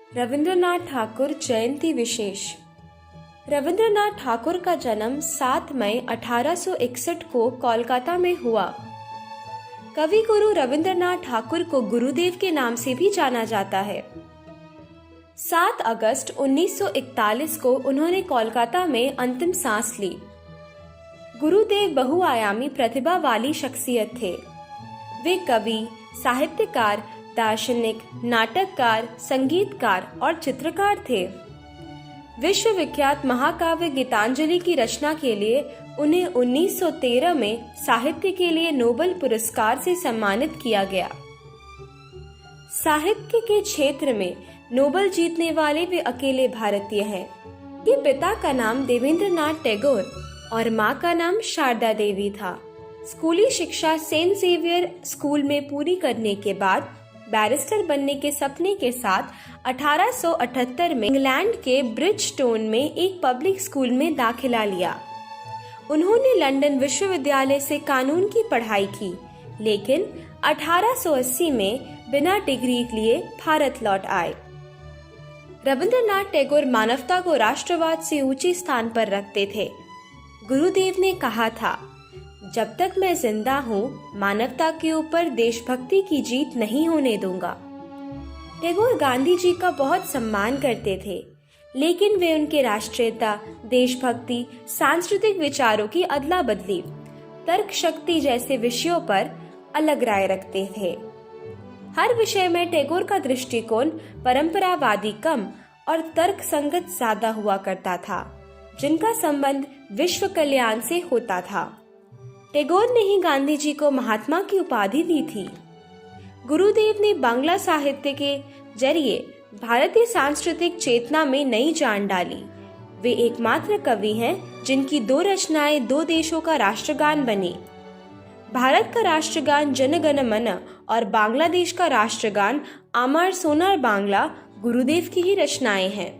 रविंद्रनाथ ठाकुर जयंती विशेष। रविंद्रनाथ ठाकुर का जन्म 7 मई 1861 को कोलकाता में हुआ। कवि गुरु रविंद्रनाथ ठाकुर को गुरुदेव के नाम से भी जाना जाता है। 7 अगस्त 1941 को उन्होंने कोलकाता में अंतिम सांस ली। गुरुदेव बहुआयामी प्रतिभा वाली शख्सियत थे। वे कवि, साहित्यकार, दार्शनिक, नाटककार, संगीतकार और चित्रकार थे। विश्वविख्यात महाकाव्य गीतांजलि की रचना के लिए उन्हें 1913 में साहित्य के लिए नोबेल पुरस्कार से सम्मानित किया गया। साहित्य के क्षेत्र में नोबेल जीतने वाले वे अकेले भारतीय हैं। उनके पिता का नाम देवेंद्रनाथ टैगोर और मां का नाम शारदा देवी था। स्कूली शिक्षा सेंट जेवियर स्कूल में पूरी करने के बाद बैरिस्टर बनने के सपने के साथ 1878 में इंग्लैंड के ब्रिजस्टोन में एक पब्लिक स्कूल में दाखिला लिया। उन्होंने लंदन विश्वविद्यालय से कानून की पढ़ाई की, लेकिन 1880 में बिना डिग्री लिए भारत लौट आए। रविंद्रनाथ टैगोर मानवता को राष्ट्रवाद से ऊंचे स्थान पर रखते थे। गुरुदेव ने कहा था, जब तक मैं जिंदा हूँ, मानवता के ऊपर देशभक्ति की जीत नहीं होने दूंगा। टैगोर गांधी जी का बहुत सम्मान करते थे, लेकिन वे उनके राष्ट्रीयता, देशभक्ति, सांस्कृतिक विचारों की अदला बदली, तर्क शक्ति जैसे विषयों पर अलग राय रखते थे। हर विषय में टैगोर का दृष्टिकोण परंपरावादी कम और तर्क संगत ज्यादा हुआ करता था, जिनका संबंध विश्व कल्याण से होता था। टैगोर ने ही गांधी जी को महात्मा की उपाधि दी थी। गुरुदेव ने बांग्ला साहित्य के जरिए भारतीय सांस्कृतिक चेतना में नई जान डाली। वे एकमात्र कवि हैं जिनकी 2 रचनाएं 2 देशों का राष्ट्रगान बनी। भारत का राष्ट्रगान जन गण मन और बांग्लादेश का राष्ट्रगान आमार सोनार बांग्ला गुरुदेव की ही रचनाएं हैं।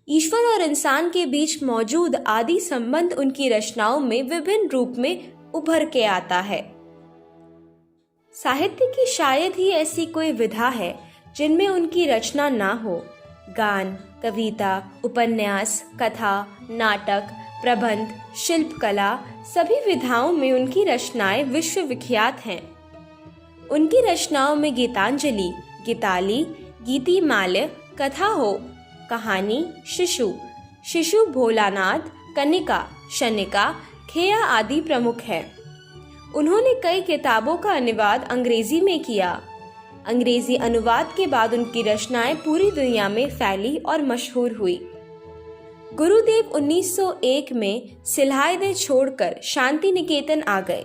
ईश्वर और इंसान के बीच मौजूद आदि संबंध उनकी रचनाओं में विभिन्न रूप में उभर के आता है। साहित्य की शायद ही ऐसी कोई विधा है जिनमें उनकी रचना ना हो। गान, कविता, उपन्यास, कथा, नाटक, प्रबंध, शिल्पकला सभी विधाओं में उनकी रचनाएं विश्वविख्यात हैं। उनकी रचनाओं में गीतांजलि, गीताली, गीतिमाल्य, कथा हो, कहानी, शिशु भोलानाथ, कनिका, शनिका, खेया आदि प्रमुख है। उन्होंने कई किताबों का अनुवाद अंग्रेजी में किया। अंग्रेजी अनुवाद के बाद उनकी रचनाएं पूरी दुनिया में फैली और मशहूर हुई। गुरुदेव 1901 में सिल्हायदे छोड़कर शांति निकेतन आ गए।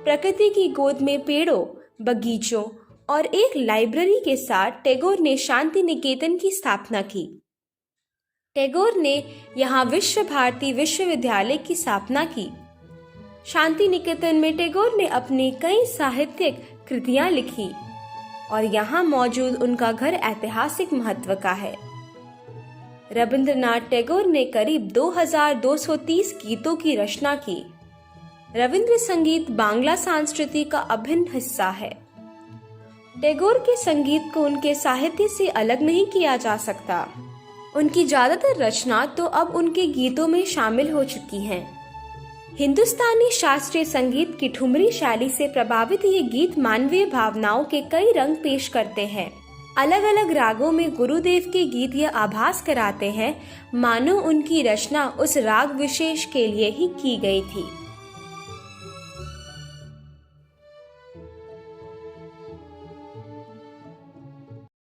प्रकृति की गोद में पेड़ों, बगीचों और एक लाइब्रेरी के साथ टैगोर ने शांति निकेतन की स्थापना की। टैगोर ने यहाँ विश्व भारती विश्वविद्यालय की स्थापना की। शांति निकेतन में टैगोर ने अपनी कई साहित्यिक कृतियां लिखी और यहाँ मौजूद उनका घर ऐतिहासिक महत्व का है। रविंद्रनाथ टैगोर ने करीब 2230 गीतों की रचना की। रविंद्र संगीत बांग्ला संस्कृति का अभिन्न हिस्सा है। टैगोर के संगीत को उनके साहित्य से अलग नहीं किया जा सकता। उनकी ज्यादातर रचना तो अब उनके गीतों में शामिल हो चुकी हैं। हिंदुस्तानी शास्त्रीय संगीत की ठुमरी शैली से प्रभावित ये गीत मानवीय भावनाओं के कई रंग पेश करते हैं। अलग अलग रागों में गुरुदेव के गीत यह आभास कराते हैं मानो उनकी रचना उस राग विशेष के लिए ही की गई थी।